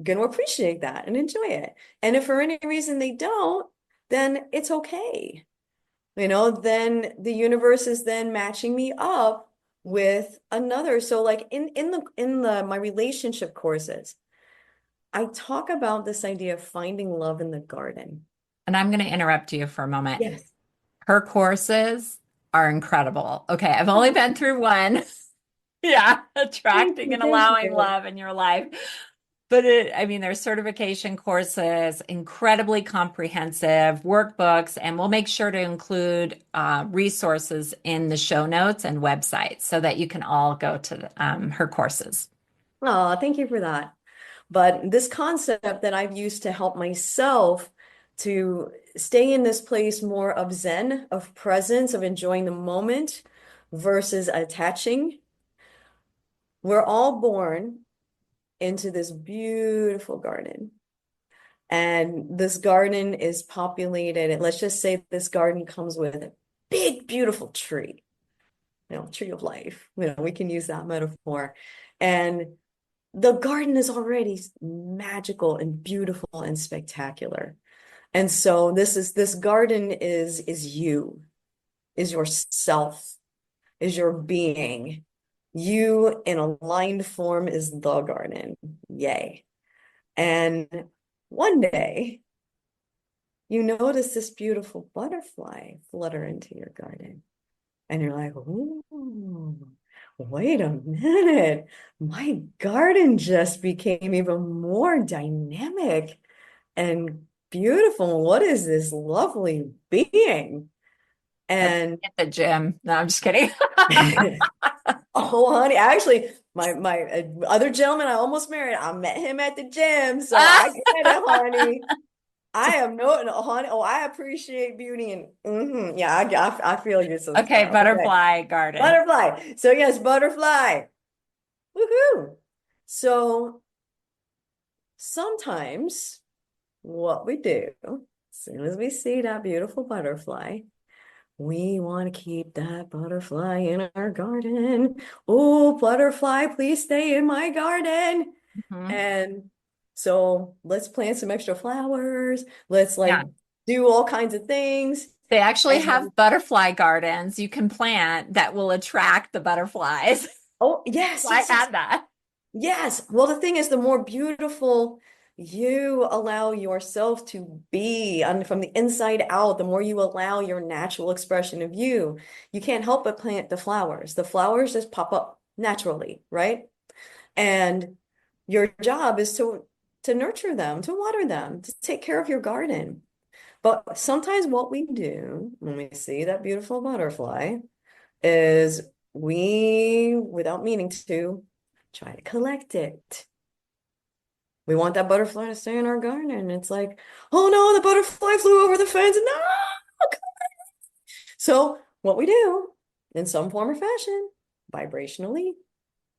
going to appreciate that and enjoy it. And if for any reason they don't, then it's okay. You know, then the universe is then matching me up with another. So like in the my relationship courses, I talk about this idea of finding love in the garden. And I'm going to interrupt you for a moment. Yes. Her courses are incredible. Okay, I've only been through one. Yeah, Thank attracting you. and Thank allowing you. love in your life. But I mean, there's certification courses, incredibly comprehensive workbooks, and we'll make sure to include resources in the show notes and websites so that you can all go to her courses. Oh, thank you for that. But this concept that I've used to help myself to stay in this place more of Zen, of presence, of enjoying the moment versus attaching. We're all born into this beautiful garden. And this garden is populated, and let's just say this garden comes with a big, beautiful tree, you know, tree of life. You know, we can use that metaphor. And the garden is already magical and beautiful and spectacular. And so this garden is you, is yourself, is your being. You in aligned form is the garden. Yay. And one day you notice this beautiful butterfly flutter into your garden. And you're like, ooh, wait a minute. My garden just became even more dynamic and beautiful. What is this lovely being? That's And at the gym. No, I'm just kidding. oh, honey, actually, my other gentleman I almost married, I met him at the gym, so Ah! I get it, honey. I am no, honey. Oh, I appreciate beauty and yeah, I feel you, Okay, sister. Okay, butterfly garden. butterfly. So yes, butterfly. Woohoo! So sometimes what we do, as soon as we see that beautiful butterfly, we want to keep that butterfly in our garden. Oh, butterfly, please stay in my garden. Mhm. And so let's plant some extra flowers. Let's Yeah. like do all kinds of things. They actually And have butterfly gardens you can plant that will attract the butterflies. oh, yes, I yes, yes. had that. Yes. Well, the thing is, the more beautiful you allow yourself to be and from the inside out, the more you allow your natural expression of you, you can't help but plant the flowers. The flowers just pop up naturally, right? And your job is to nurture them, to water them, to take care of your garden. But sometimes what we do when we see that beautiful butterfly is we, without meaning to, try to collect it. We want that butterfly to stay in our garden. And it's like, oh no, the butterfly flew over the fence. No! So what we do in some form or fashion, vibrationally,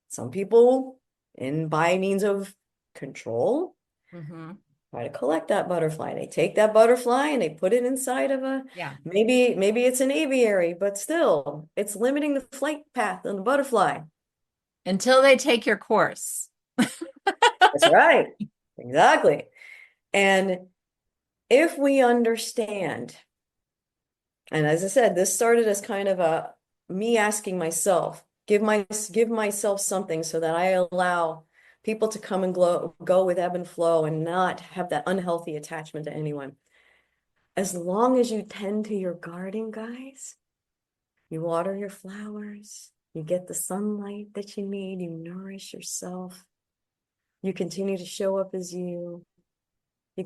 some people in by means of control, Hmm. try to collect that butterfly. They take that butterfly and they put it inside of a Yeah. maybe it's an aviary, but still it's limiting the flight path on the butterfly. Until they take your course. That's right. Exactly. And if we understand, and as I said, this started as kind of a me asking myself, give myself something so that I allow people to come and go with ebb and flow and not have that unhealthy attachment to anyone. As long as you tend to your garden, guys, you water your flowers, you get the sunlight that you need, you nourish yourself, you continue to show up as you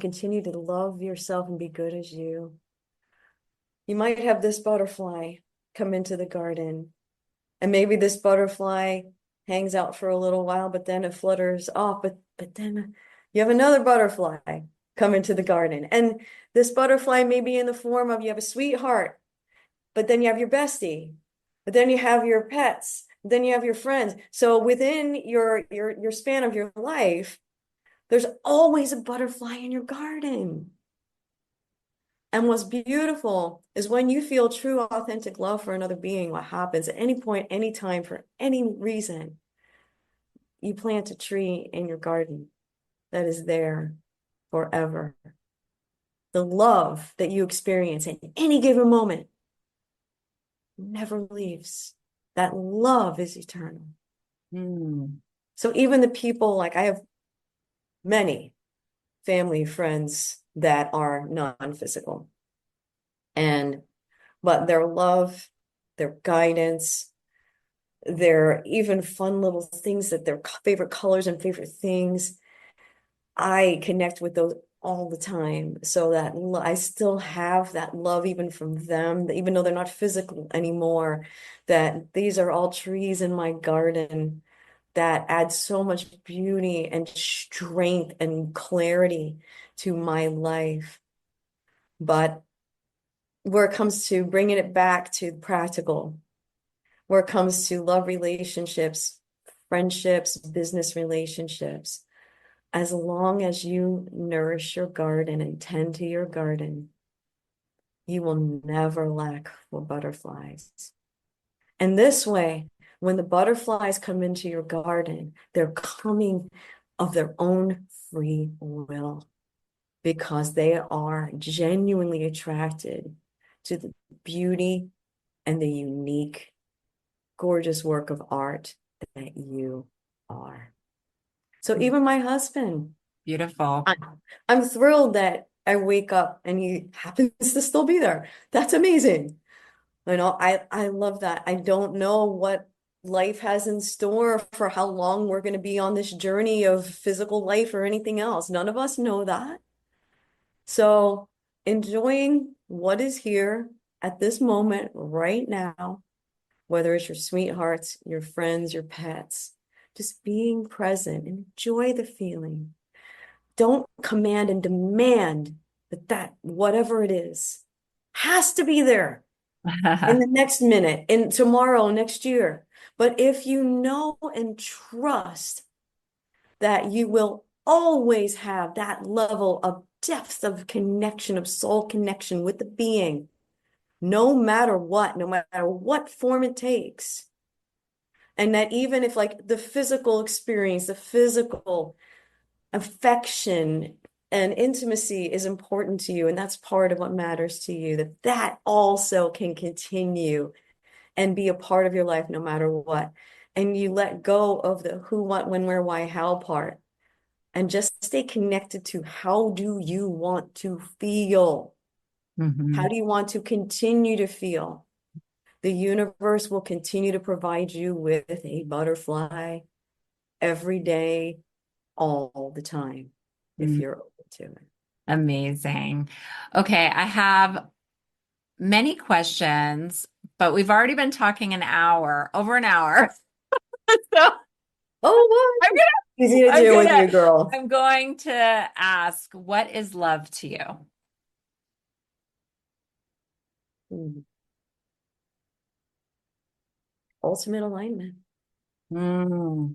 continue to love yourself and be good as you. You might have this butterfly come into the garden, and maybe this butterfly hangs out for a little while, but then it flutters off. But then you have another butterfly come into the garden, and this butterfly may be in the form of you have a sweetheart, but then you have your bestie, but then you have your pets, then you have your friends. So within your span of your life, there's always a butterfly in your garden. And what's beautiful is when you feel true, authentic love for another being, what happens at any point, any time, for any reason, you plant a tree in your garden that is there forever. The love that you experience at any given moment never leaves. That love is eternal. Mm. So even the people, like I have many family friends that are non-physical, and but their love, their guidance, their even fun little things, that their favorite colors and favorite things, I connect with those all the time. So that I still have that love even from them, even though they're not physical anymore, that these are all trees in my garden that add so much beauty and strength and clarity to my life. But where it comes to bringing it back to practical, where it comes to love relationships, friendships, business relationships, as long as you nourish your garden and tend to your garden, you will never lack for butterflies. And this way, when the butterflies come into your garden, they're coming of their own free will because they are genuinely attracted to the beauty and the unique, gorgeous work of art that you are. So even my husband, Beautiful. I, I'm thrilled that I wake up and he happens to still be there. That's amazing. I love that. I don't know what life has in store for how long we're going to be on this journey of physical life or anything else. None of us know that. So enjoying what is here at this moment right now, whether it's your sweethearts, your friends, your pets, just being present, enjoy the feeling. Don't command and demand that whatever it is has to be there in the next minute, in tomorrow, next year. But if you know and trust that you will always have that level of depth of connection, of soul connection with the being, no matter what form it takes, And that even if like the physical experience, the physical affection and intimacy is important to you, and that's part of what matters to you, that that also can continue and be a part of your life no matter what. And you let go of the who, what, when, where, why, how part, and just stay connected to how do you want to feel? How do you want to continue to feel? The universe will continue to provide you with a butterfly every day, all the time, if you're open to it. Amazing. Okay, I have many questions, but we've already been talking over an hour. So Oh, I'm what? Easy to do with you, girl. I'm going to ask, what is love to you? Ultimate alignment. Mm.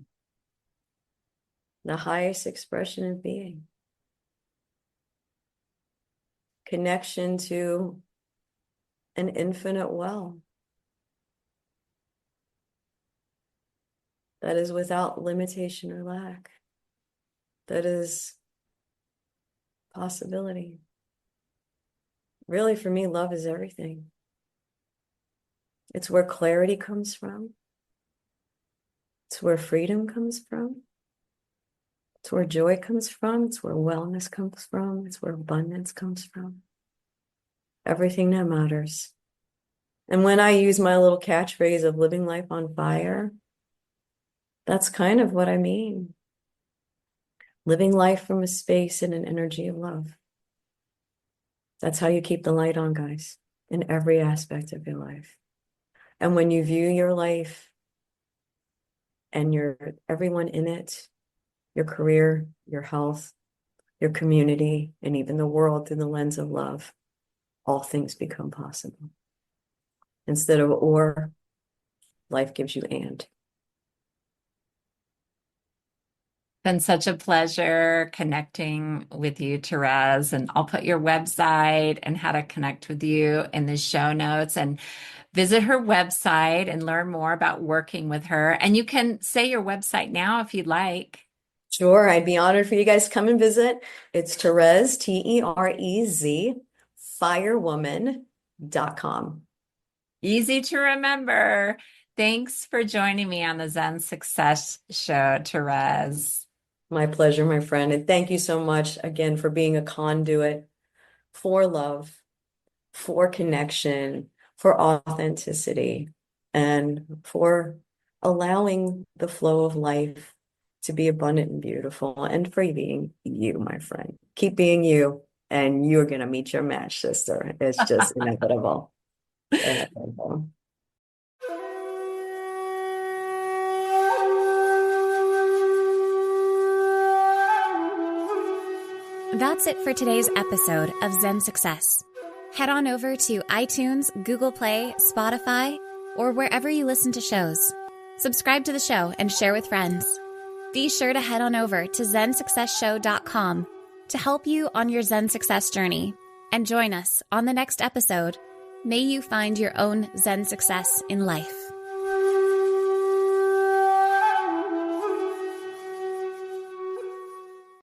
The highest expression of being. Connection to an infinite well that is without limitation or lack. That is possibility. Really, for me, love is everything. It's where clarity comes from. It's where freedom comes from. It's where joy comes from. It's where wellness comes from. It's where abundance comes from. Everything that matters. And when I use my little catchphrase of living life on fire, that's kind of what I mean. Living life from a space and an energy of love. That's how you keep the light on, guys, in every aspect of your life. And when you view your life and everyone in it, your career, your health, your community, and even the world through the lens of love, all things become possible. Instead of or, life gives you and. Been such a pleasure connecting with you, Terez, and I'll put your website and how to connect with you in the show notes, and visit her website and learn more about working with her. And you can say your website now if you'd like. Sure, I'd be honored for you guys to come and visit. It's Terez, Terez, Firewoman.com. Easy to remember. Thanks for joining me on the Zen Success Show, Terez. My pleasure, my friend. And thank you so much again for being a conduit for love, for connection, for authenticity, and for allowing the flow of life to be abundant and beautiful, and for being you, my friend. Keep being you, and you're going to meet your match, sister. It's just inevitable. Inevitable. That's it for today's episode of Zen Success. Head on over to iTunes, Google Play, Spotify, or wherever you listen to shows. Subscribe to the show and share with friends. Be sure to head on over to ZenSuccessShow.com to help you on your Zen success journey, and join us on the next episode. May you find your own Zen success in life.